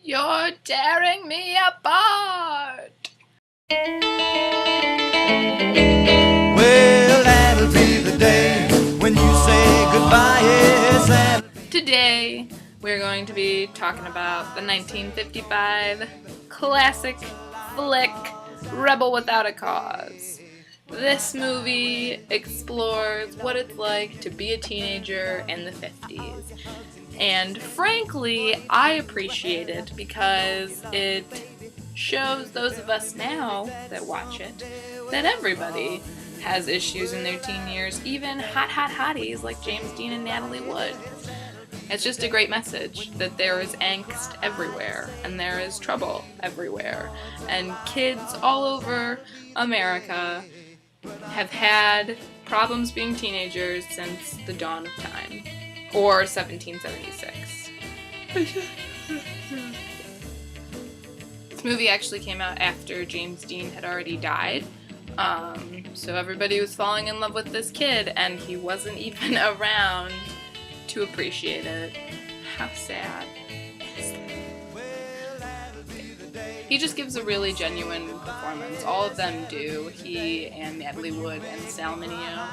You're tearing me apart. Well, that'll be the day when you say goodbye, yes. Today, we're going to be talking about the 1955 classic flick, Rebel Without a Cause. This movie explores what it's like to be a teenager in the 50s. And frankly, I appreciate it because it shows those of us now that watch it that everybody has issues in their teen years, even hot hotties like James Dean and Natalie Wood. It's just a great message that there is angst everywhere and there is trouble everywhere, and kids all over America have had problems being teenagers since the dawn of time, or 1776. This movie actually came out after James Dean had already died, so everybody was falling in love with this kid and he wasn't even around to appreciate it. How sad. He just gives a really genuine performance. All of them do. He and Natalie Wood and Sal Mineo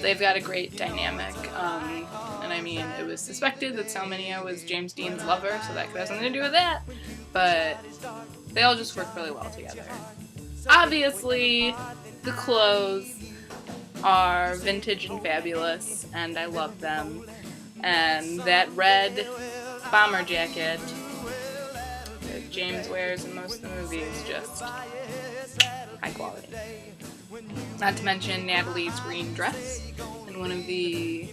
they've got a great dynamic. And I mean, it was suspected that Sal Mineo was James Dean's lover, so that could have something to do with that. But they all just work really well together. Obviously, the clothes are vintage and fabulous, and I love them. And that red bomber jacket that James wears in most of the movie is just high quality. Not to mention Natalie's green dress in one of the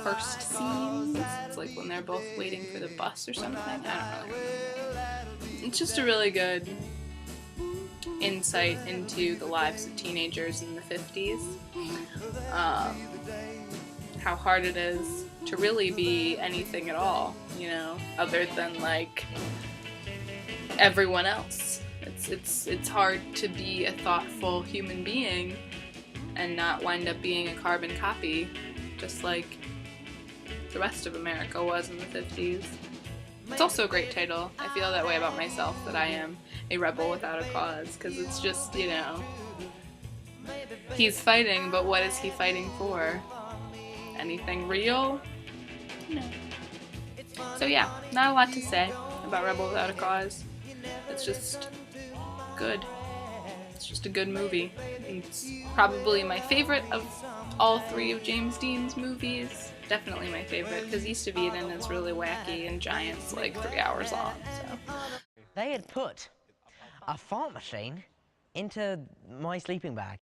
first scenes. It's like when they're both waiting for the bus or something. I don't really remember. It's just a really good insight into the lives of teenagers in the 50s. How hard it is to really be anything at all, other than like everyone else. It's hard to be a thoughtful human being and not wind up being a carbon copy, just like the rest of America was in the 50s. It's also a great title. I feel that way about myself, that I am a rebel without a cause, because it's just, he's fighting, but what is he fighting for? Anything real? No. So yeah, not a lot to say about Rebel Without a Cause. It's just good. It's just a good movie. It's probably my favorite of all three of James Dean's movies. Definitely my favorite, because East of Eden is really wacky and Giant's like 3 hours long. So they had put a fart machine into my sleeping bag.